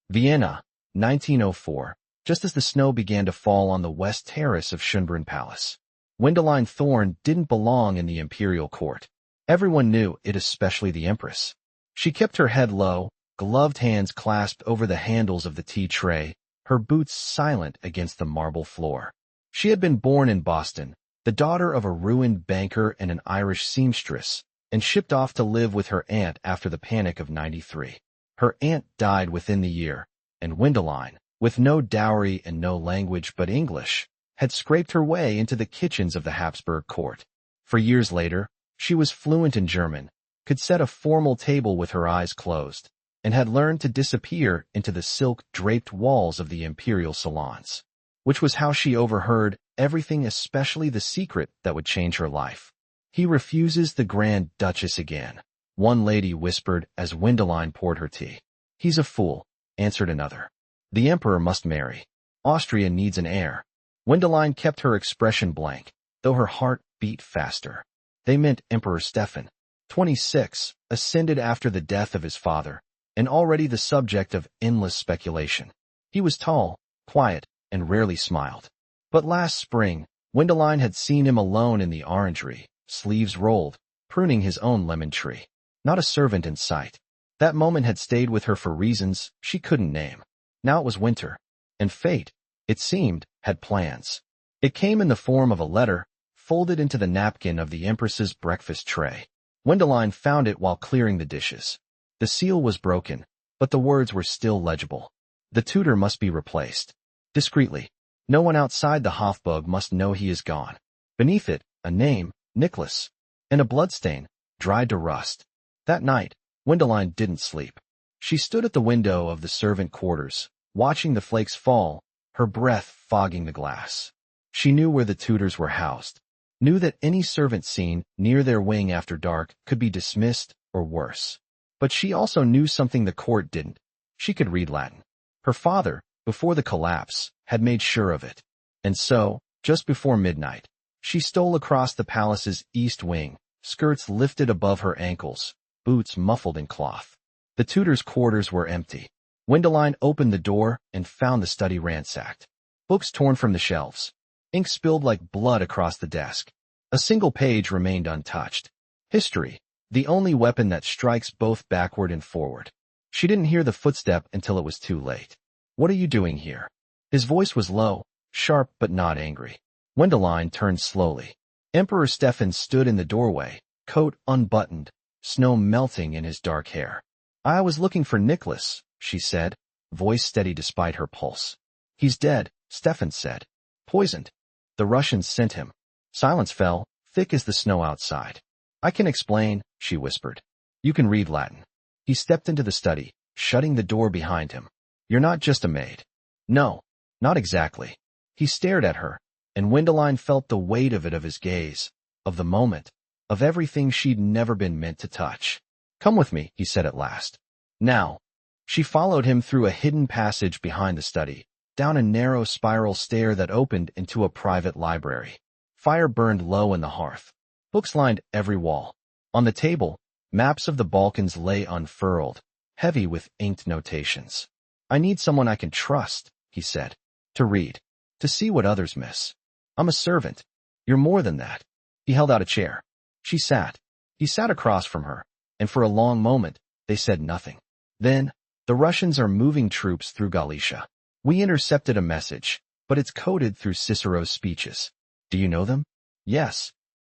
Vienna, 1904, just as the snow began to fall on the west terrace of Schönbrunn Palace. Wendeline Thorne didn't belong in the imperial court. Everyone knew it, especially the empress. She kept her head low, gloved hands clasped over the handles of the tea tray, her boots silent against the marble floor. She had been born in Boston, the daughter of a ruined banker and an Irish seamstress, and shipped off to live with her aunt after the Panic of '93. Her aunt died within the year, and Wendeline, with no dowry and no language but English, had scraped her way into the kitchens of the Habsburg court. For years later, she was fluent in German, could set a formal table with her eyes closed, and had learned to disappear into the silk-draped walls of the imperial salons, which was how she overheard everything, especially the secret that would change her life. "He refuses the Grand Duchess again," one lady whispered as Wendeline poured her tea. "He's a fool," answered another. "The emperor must marry. Austria needs an heir." Wendeline kept her expression blank, though her heart beat faster. They meant Emperor Stefan, 26, ascended after the death of his father, and already the subject of endless speculation. He was tall, quiet, and rarely smiled. But last spring, Wendeline had seen him alone in the orangery, sleeves rolled, pruning his own lemon tree. Not a servant in sight. That moment had stayed with her for reasons she couldn't name. Now it was winter, and fate, it seemed, had plans. It came in the form of a letter, folded into the napkin of the empress's breakfast tray. Wendeline found it while clearing the dishes. The seal was broken, but the words were still legible. The tutor must be replaced. Discreetly. No one outside the Hofburg must know he is gone. Beneath it, a name, Nicholas, and a bloodstain, dried to rust. That night, Wendeline didn't sleep. She stood at the window of the servant quarters, watching the flakes fall, her breath fogging the glass. She knew where the tutors were housed, knew that any servant seen near their wing after dark could be dismissed or worse. But she also knew something the court didn't. She could read Latin. Her father, before the collapse, had made sure of it. And so, just before midnight, she stole across the palace's east wing, skirts lifted above her ankles, boots muffled in cloth. The tutors' quarters were empty. Wendeline opened the door and found the study ransacked. Books torn from the shelves. Ink spilled like blood across the desk. A single page remained untouched. History, the only weapon that strikes both backward and forward. She didn't hear the footstep until it was too late. "What are you doing here?" His voice was low, sharp but not angry. Wendeline turned slowly. Emperor Stefan stood in the doorway, coat unbuttoned, snow melting in his dark hair. "I was looking for Nicholas," she said, voice steady despite her pulse. "He's dead," Stefan said. "Poisoned. The Russians sent him." Silence fell, thick as the snow outside. "I can explain," she whispered. "You can read Latin." He stepped into the study, shutting the door behind him. "You're not just a maid." "No, not exactly." He stared at her, and Wendeline felt the weight of his gaze, of the moment, of everything she'd never been meant to touch. "Come with me," he said at last. "Now." She followed him through a hidden passage behind the study, down a narrow spiral stair that opened into a private library. Fire burned low in the hearth. Books lined every wall. On the table, maps of the Balkans lay unfurled, heavy with inked notations. "I need someone I can trust," he said, "to read, to see what others miss. I'm a servant. You're more than that." He held out a chair. She sat. He sat across from her, and for a long moment, they said nothing. Then, "The Russians are moving troops through Galicia. We intercepted a message, but it's coded through Cicero's speeches. Do you know them?" "Yes."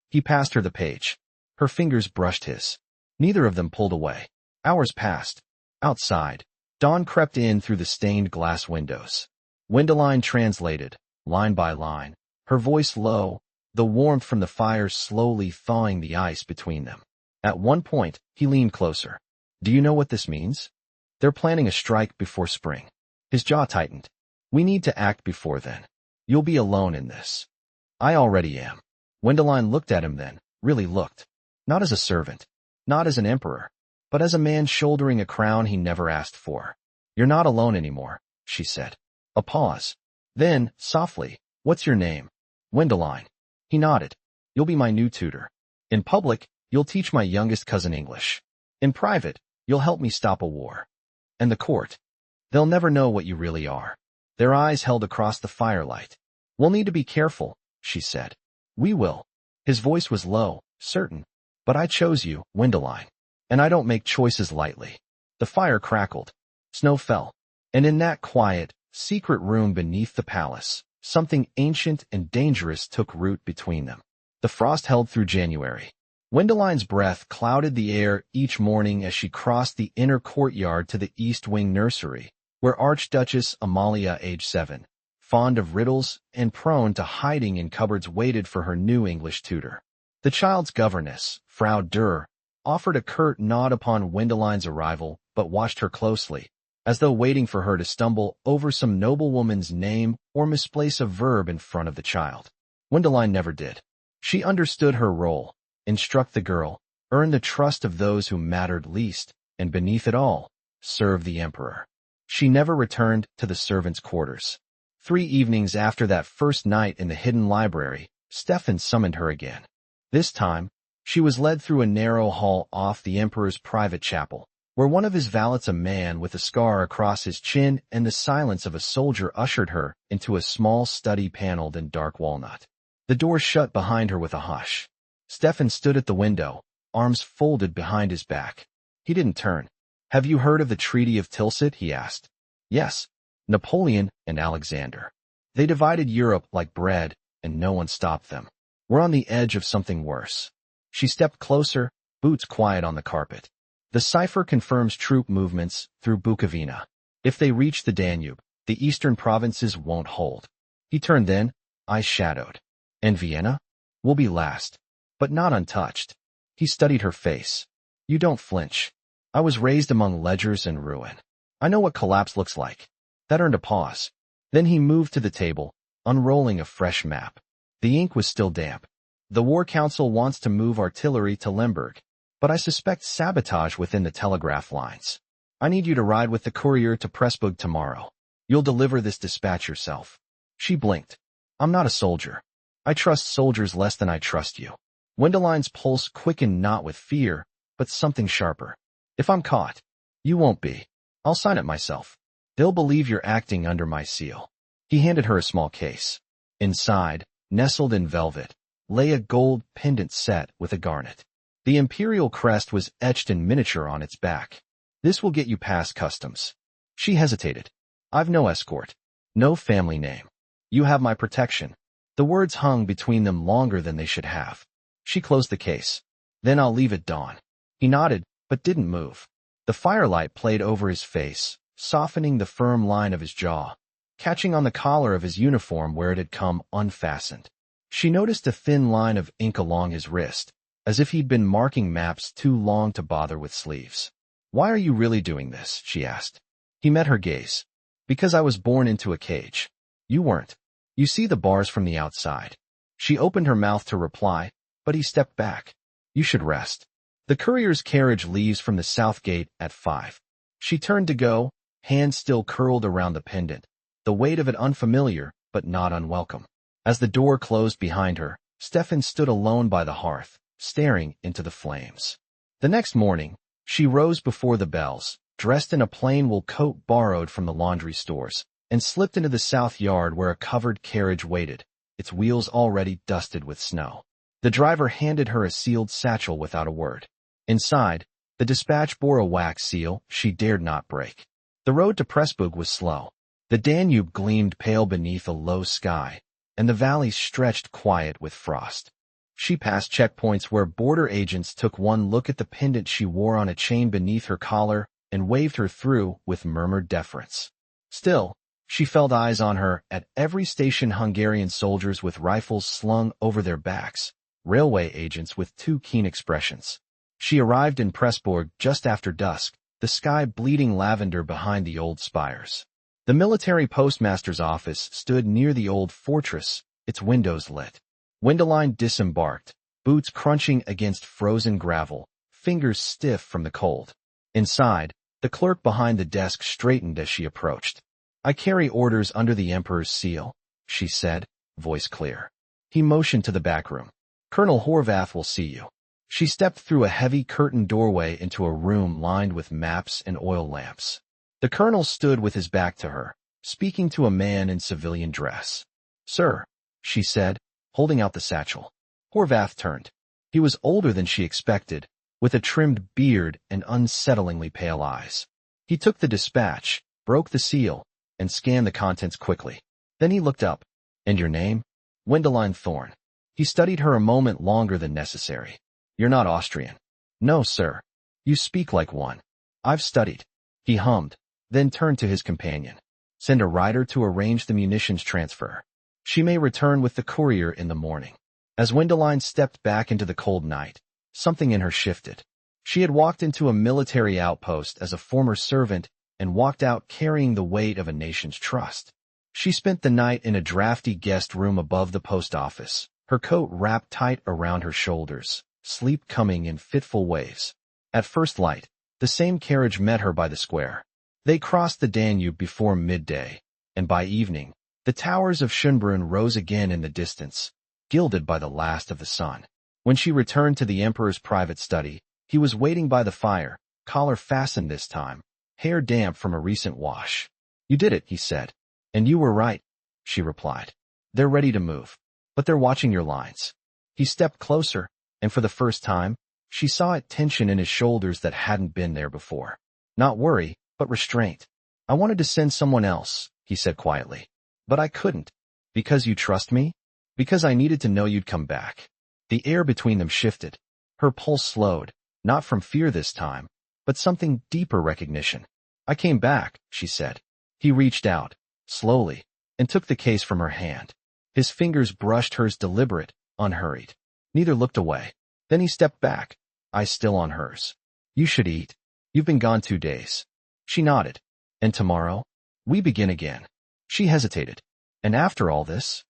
He passed her the page. Her fingers brushed his. Neither of them pulled away. Hours passed. Outside, dawn crept in through the stained glass windows. Wendeline translated, line by line, her voice low, the warmth from the fire slowly thawing the ice between them. At one point, he leaned closer. "Do you know what this means?" "They're planning a strike before spring." His jaw tightened. "We need to act before then. You'll be alone in this." "I already am." Wendeline looked at him then, really looked. Not as a servant, not as an emperor, but as a man shouldering a crown he never asked for. "You're not alone anymore," she said. A pause. Then, softly, "What's your name?" "Wendeline." He nodded. "You'll be my new tutor. In public, you'll teach my youngest cousin English. In private, you'll help me stop a war." "And the court?" They'll never know what you really are. Their eyes held across the firelight. We'll need to be careful, she said. We will. His voice was low, certain. But I chose you, Wendeline. And I don't make choices lightly. The fire crackled. Snow fell. And in that quiet, secret room beneath the palace, something ancient and dangerous took root between them. The frost held through January. Wendeline's breath clouded the air each morning as she crossed the inner courtyard to the East Wing nursery, where Archduchess Amalia, age 7, fond of riddles and prone to hiding in cupboards, waited for her new English tutor. The child's governess, Frau Durr, offered a curt nod upon Wendeline's arrival, but watched her closely, as though waiting for her to stumble over some noblewoman's name or misplace a verb in front of the child. Wendeline never did. She understood her role: instruct the girl, earn the trust of those who mattered least, and beneath it all, serve the emperor. She never returned to the servants' quarters. 3 evenings after that first night in the hidden library, Stefan summoned her again. This time, she was led through a narrow hall off the emperor's private chapel, where one of his valets, a man with a scar across his chin and the silence of a soldier, ushered her into a small study paneled in dark walnut. The door shut behind her with a hush. Stefan stood at the window, arms folded behind his back. He didn't turn. Have you heard of the Treaty of Tilsit? He asked. Yes. Napoleon and Alexander. They divided Europe like bread, and no one stopped them. We're on the edge of something worse. She stepped closer, boots quiet on the carpet. The cipher confirms troop movements through Bukovina. If they reach the Danube, the eastern provinces won't hold. He turned then, eyes shadowed. And Vienna? We'll be last, but not untouched. He studied her face. You don't flinch. I was raised among ledgers and ruin. I know what collapse looks like. That earned a pause. Then he moved to the table, unrolling a fresh map. The ink was still damp. The War Council wants to move artillery to Lemberg, but I suspect sabotage within the telegraph lines. I need you to ride with the courier to Pressburg tomorrow. You'll deliver this dispatch yourself. She blinked. I'm not a soldier. I trust soldiers less than I trust you. Wendeline's pulse quickened, not with fear, but something sharper. If I'm caught, you won't be. I'll sign it myself. They'll believe you're acting under my seal. He handed her a small case. Inside, nestled in velvet, lay a gold pendant set with a garnet. The imperial crest was etched in miniature on its back. This will get you past customs. She hesitated. I've no escort. No family name. You have my protection. The words hung between them longer than they should have. She closed the case. Then I'll leave at dawn. He nodded, but didn't move. The firelight played over his face, softening the firm line of his jaw, catching on the collar of his uniform where it had come unfastened. She noticed a thin line of ink along his wrist, as if he'd been marking maps too long to bother with sleeves. Why are you really doing this? She asked. He met her gaze. Because I was born into a cage. You weren't. You see the bars from the outside. She opened her mouth to reply, but he stepped back. You should rest. The courier's carriage leaves from the south gate at 5. She turned to go, hands still curled around the pendant, the weight of it unfamiliar, but not unwelcome. As the door closed behind her, Stefan stood alone by the hearth, staring into the flames. The next morning, she rose before the bells, dressed in a plain wool coat borrowed from the laundry stores, and slipped into the south yard where a covered carriage waited, its wheels already dusted with snow. The driver handed her a sealed satchel without a word. Inside, the dispatch bore a wax seal she dared not break. The road to Pressburg was slow. The Danube gleamed pale beneath a low sky, and the valleys stretched quiet with frost. She passed checkpoints where border agents took one look at the pendant she wore on a chain beneath her collar and waved her through with murmured deference. Still, she felt eyes on her at every station: Hungarian soldiers with rifles slung over their backs, railway agents with 2 keen expressions. She arrived in Pressburg just after dusk, the sky bleeding lavender behind the old spires. The military postmaster's office stood near the old fortress, its windows lit. Wendeline disembarked, boots crunching against frozen gravel, fingers stiff from the cold. Inside, the clerk behind the desk straightened as she approached. I carry orders under the Emperor's seal, she said, voice clear. He motioned to the back room. Colonel Horvath will see you. She stepped through a heavy curtained doorway into a room lined with maps and oil lamps. The colonel stood with his back to her, speaking to a man in civilian dress. "Sir," she said, holding out the satchel. Horvath turned. He was older than she expected, with a trimmed beard and unsettlingly pale eyes. He took the dispatch, broke the seal, and scanned the contents quickly. Then he looked up. "And your name?" "Wendeline Thorne." He studied her a moment longer than necessary. "You're not Austrian." "No, sir." "You speak like one." "I've studied." He hummed, then turned to his companion. "Send a rider to arrange the munitions transfer. She may return with the courier in the morning." As Wendeline stepped back into the cold night, something in her shifted. She had walked into a military outpost as a former servant and walked out carrying the weight of a nation's trust. She spent the night in a drafty guest room above the post office, her coat wrapped tight around her shoulders, sleep coming in fitful waves. At first light, the same carriage met her by the square. They crossed the Danube before midday, and by evening, the towers of Schönbrunn rose again in the distance, gilded by the last of the sun. When she returned to the emperor's private study, he was waiting by the fire, collar fastened this time, hair damp from a recent wash. "You did it," he said. "And you were right," she replied. "They're ready to move. But they're watching your lines." He stepped closer, and for the first time, she saw a tension in his shoulders that hadn't been there before. Not worry, but restraint. "I wanted to send someone else," he said quietly. "But I couldn't." "Because you trust me?" "Because I needed to know you'd come back." The air between them shifted. Her pulse slowed, not from fear this time, but something deeper recognition. "I came back," she said. He reached out, slowly, and took the case from her hand. His fingers brushed hers deliberate, unhurried. Neither looked away. Then he stepped back, eyes still on hers. "You should eat. You've been gone 2 days." She nodded. "And tomorrow?" "We begin again." She hesitated. "And after all this?"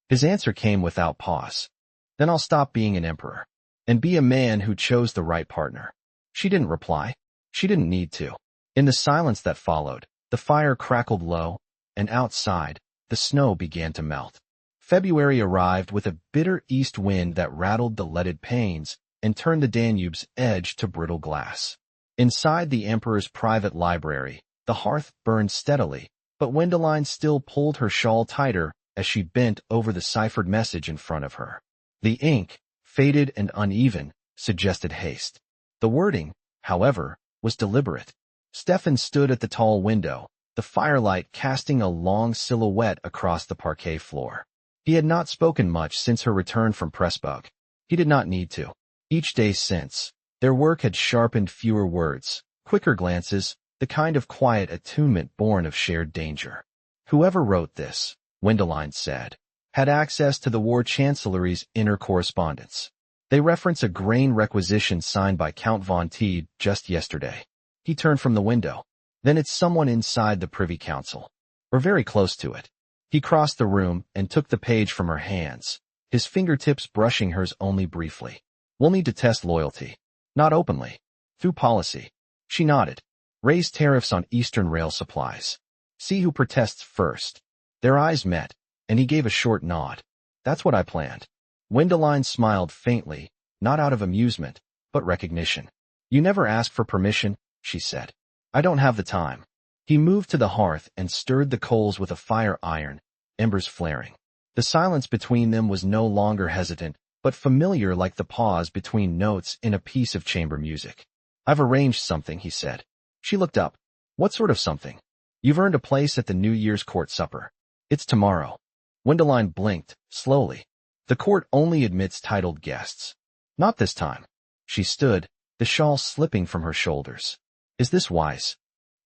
His answer came without pause. "Then I'll stop being an emperor, and be a man who chose the right partner." She didn't reply. She didn't need to. In the silence that followed, the fire crackled low, and outside, the snow began to melt. February arrived with a bitter east wind that rattled the leaded panes and turned the Danube's edge to brittle glass. Inside the emperor's private library, the hearth burned steadily, but Wendeline still pulled her shawl tighter as she bent over the ciphered message in front of her. The ink, faded and uneven, suggested haste. The wording, however, was deliberate. Stefan stood at the tall window, the firelight casting a long silhouette across the parquet floor. He had not spoken much since her return from Pressburg. He did not need to. Each day since, their work had sharpened fewer words, quicker glances, the kind of quiet attunement born of shared danger. Whoever wrote this, Wendeline said, had access to the War Chancellery's inner correspondence. They reference a grain requisition signed by Count von Tede just yesterday. He turned from the window. Then it's someone inside the Privy Council, or very close to it. He crossed the room and took the page from her hands, his fingertips brushing hers only briefly. "We'll need to test loyalty. Not openly. Through policy." She nodded. "Raise tariffs on Eastern rail supplies. See who protests first." Their eyes met, and he gave a short nod. "That's what I planned." Wendeline smiled faintly, not out of amusement, but recognition. "You never ask for permission," she said. "I don't have the time." He moved to the hearth and stirred the coals with a fire iron, embers flaring. The silence between them was no longer hesitant, but familiar like the pause between notes in a piece of chamber music. "I've arranged something," he said. She looked up. "What sort of something?" "You've earned a place at the New Year's court supper. It's tomorrow." Wendeline blinked, slowly. "The court only admits titled guests." "Not this time." She stood, the shawl slipping from her shoulders. "Is this wise?"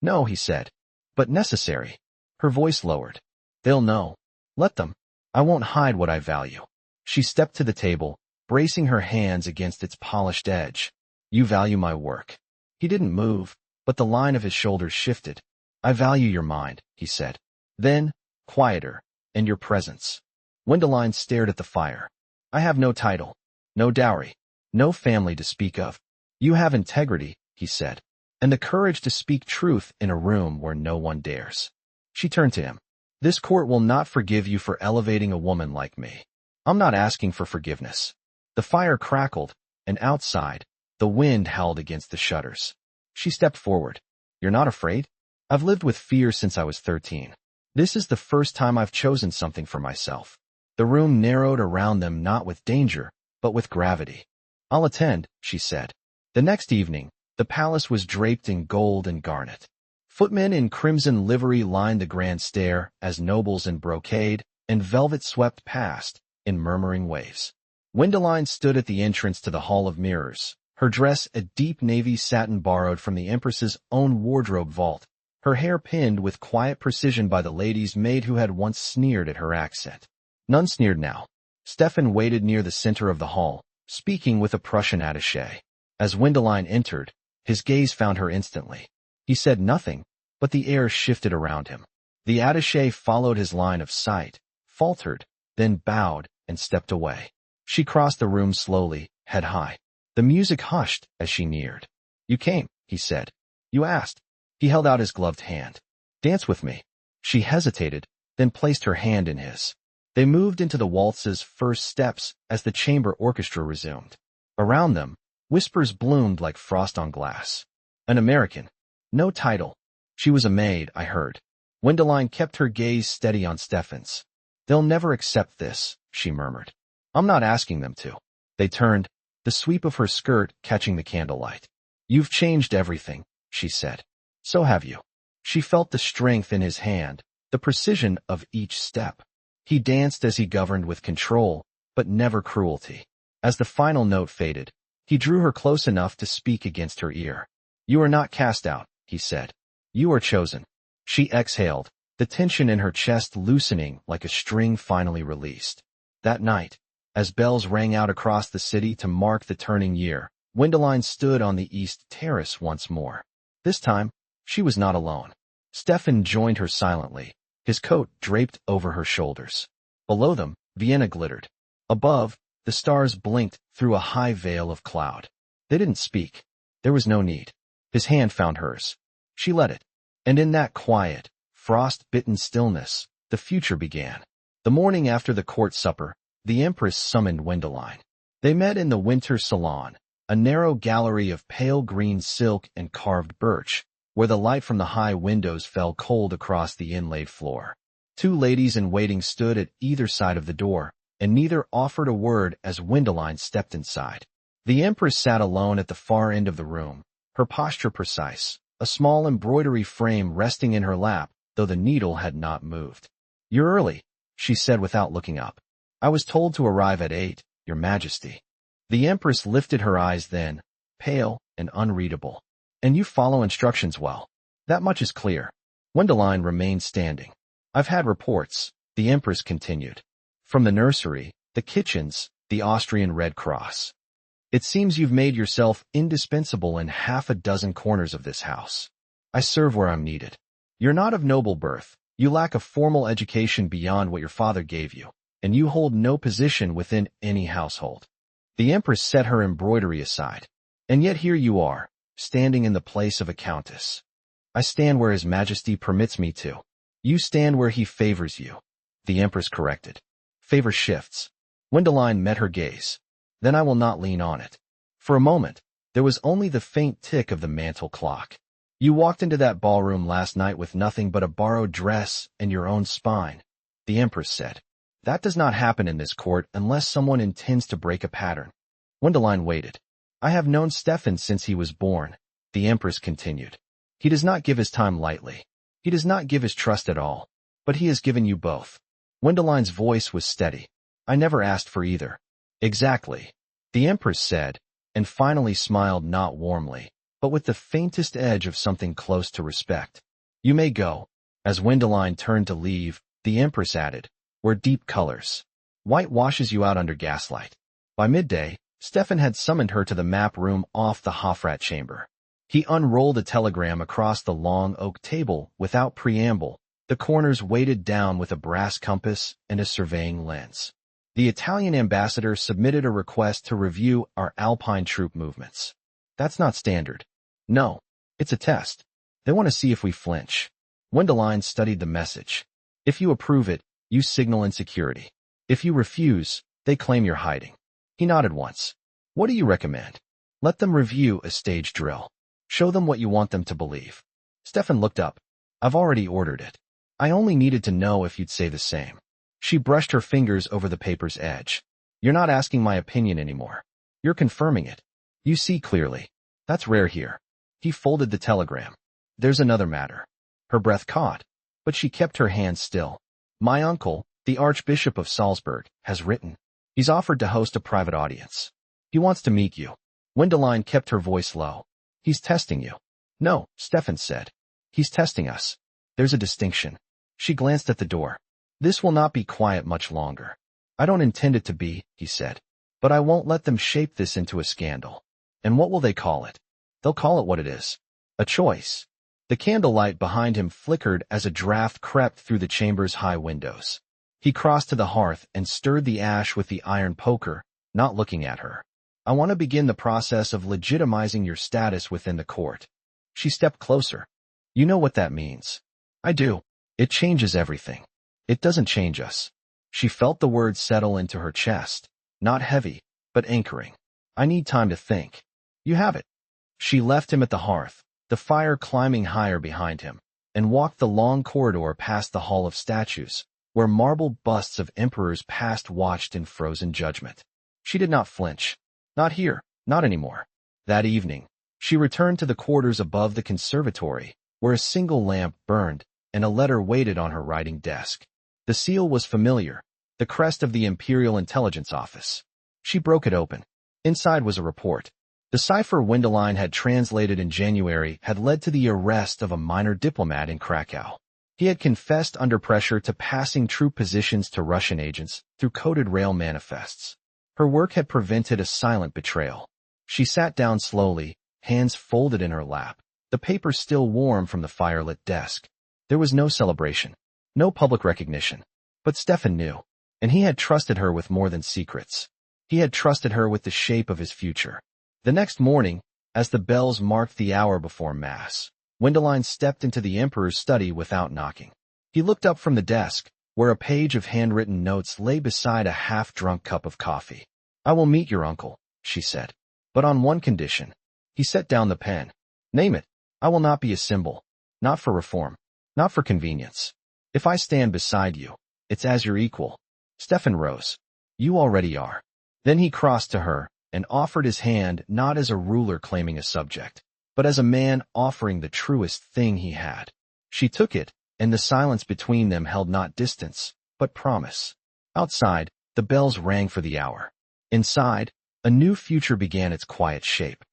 "No," he said. "But necessary." Her voice lowered. "They'll know. Let them. I won't hide what I value." She stepped to the table, bracing her hands against its polished edge. "You value my work." He didn't move, but the line of his shoulders shifted. "I value your mind," he said. Then, quieter, "and your presence." Wendeline stared at the fire. "I have no title, no dowry, no family to speak of." "You have integrity," he said, "and the courage to speak truth in a room where no one dares." She turned to him. "This court will not forgive you for elevating a woman like me." "I'm not asking for forgiveness." The fire crackled, and outside, the wind howled against the shutters. She stepped forward. "You're not afraid?" I've lived with fear since I was 13. This is the first time I've chosen something for myself. The room narrowed around them not with danger, but with gravity. I'll attend, she said. The next evening, the palace was draped in gold and garnet. Footmen in crimson livery lined the grand stair as nobles in brocade and velvet swept past in murmuring waves. Wendeline stood at the entrance to the Hall of Mirrors, her dress a deep navy satin borrowed from the Empress's own wardrobe vault, her hair pinned with quiet precision by the lady's maid who had once sneered at her accent. None sneered now. Stefan waited near the center of the hall, speaking with a Prussian attaché. As Wendeline entered, his gaze found her instantly. He said nothing, but the air shifted around him. The attaché followed his line of sight, faltered, then bowed and stepped away. She crossed the room slowly, head high. The music hushed as she neared. You came, he said. You asked. He held out his gloved hand. Dance with me. She hesitated, then placed her hand in his. They moved into the waltz's first steps as the chamber orchestra resumed. Around them, whispers bloomed like frost on glass. An American. No title. She was a maid, I heard. Wendeline kept her gaze steady on Stefan's. They'll never accept this, she murmured. I'm not asking them to. They turned, the sweep of her skirt catching the candlelight. You've changed everything, she said. So have you. She felt the strength in his hand, the precision of each step. He danced as he governed with control, but never cruelty. As the final note faded, he drew her close enough to speak against her ear. You are not cast out, he said. You are chosen. She exhaled, the tension in her chest loosening like a string finally released. That night, as bells rang out across the city to mark the turning year, Wendeline stood on the east terrace once more. This time, she was not alone. Stefan joined her silently, his coat draped over her shoulders. Below them, Vienna glittered. Above, the stars blinked through a high veil of cloud. They didn't speak. There was no need. His hand found hers. She let it. And in that quiet, frost-bitten stillness, the future began. The morning after the court supper, the Empress summoned Wendeline. They met in the winter salon, a narrow gallery of pale green silk and carved birch, where the light from the high windows fell cold across the inlaid floor. Two ladies in waiting stood at either side of the door, and neither offered a word as Wendeline stepped inside. The Empress sat alone at the far end of the room, her posture precise, a small embroidery frame resting in her lap, though the needle had not moved. You're early, she said without looking up. I was told to arrive at 8, Your Majesty. The Empress lifted her eyes then, pale and unreadable. And you follow instructions well. That much is clear. Wendeline remained standing. I've had reports, the Empress continued. From the nursery, the kitchens, the Austrian Red Cross. It seems you've made yourself indispensable in half a dozen corners of this house. I serve where I'm needed. You're not of noble birth, you lack a formal education beyond what your father gave you, and you hold no position within any household. The Empress set her embroidery aside. And yet here you are, standing in the place of a countess. I stand where His Majesty permits me to. You stand where he favors you. The Empress corrected. Favor shifts. Wendeline met her gaze. Then I will not lean on it. For a moment, there was only the faint tick of the mantel clock. You walked into that ballroom last night with nothing but a borrowed dress and your own spine, the Empress said. That does not happen in this court unless someone intends to break a pattern. Wendeline waited. I have known Stefan since he was born, the Empress continued. He does not give his time lightly. He does not give his trust at all. But he has given you both. Wendeline's voice was steady. I never asked for either. Exactly, the Empress said, and finally smiled not warmly, but with the faintest edge of something close to respect. You may go. As Wendeline turned to leave, the Empress added, Wear deep colors. White washes you out under gaslight. By midday, Stefan had summoned her to the map room off the Hofrat chamber. He unrolled a telegram across the long oak table without preamble, the corners weighted down with a brass compass and a surveying lens. The Italian ambassador submitted a request to review our Alpine troop movements. That's not standard. No, it's a test. They want to see if we flinch. Wendeline studied the message. If you approve it, you signal insecurity. If you refuse, they claim you're hiding. He nodded once. What do you recommend? Let them review a stage drill. Show them what you want them to believe. Stefan looked up. I've already ordered it. I only needed to know if you'd say the same. She brushed her fingers over the paper's edge. You're not asking my opinion anymore. You're confirming it. You see clearly. That's rare here. He folded the telegram. There's another matter. Her breath caught, but she kept her hand still. My uncle, the Archbishop of Salzburg, has written. He's offered to host a private audience. He wants to meet you. Wendeline kept her voice low. He's testing you. No, Stefan said. He's testing us. There's a distinction. She glanced at the door. This will not be quiet much longer. I don't intend it to be, he said. But I won't let them shape this into a scandal. And what will they call it? They'll call it what it is. A choice. The candlelight behind him flickered as a draft crept through the chamber's high windows. He crossed to the hearth and stirred the ash with the iron poker, not looking at her. I want to begin the process of legitimizing your status within the court. She stepped closer. You know what that means. I do. It changes everything. It doesn't change us. She felt the words settle into her chest, not heavy, but anchoring. I need time to think. You have it. She left him at the hearth, the fire climbing higher behind him, and walked the long corridor past the Hall of Statues, where marble busts of emperors past watched in frozen judgment. She did not flinch. Not here, not anymore. That evening, she returned to the quarters above the conservatory, where a single lamp burned and a letter waited on her writing desk. The seal was familiar, the crest of the Imperial Intelligence Office. She broke it open. Inside was a report. The cipher Wendeline had translated in January had led to the arrest of a minor diplomat in Krakow. He had confessed under pressure to passing true positions to Russian agents through coded rail manifests. Her work had prevented a silent betrayal. She sat down slowly, hands folded in her lap, the paper still warm from the firelit desk. There was no celebration, no public recognition. But Stefan knew, and he had trusted her with more than secrets. He had trusted her with the shape of his future. The next morning, as the bells marked the hour before Mass, Wendeline stepped into the Emperor's study without knocking. He looked up from the desk, where a page of handwritten notes lay beside a half-drunk cup of coffee. I will meet your uncle, she said. But on one condition. He set down the pen. Name it. I will not be a symbol. Not for reform. Not for convenience. If I stand beside you, it's as your equal. Stefan rose. You already are. Then he crossed to her and offered his hand not as a ruler claiming a subject, but as a man offering the truest thing he had. She took it, and the silence between them held not distance, but promise. Outside, the bells rang for the hour. Inside, a new future began its quiet shape.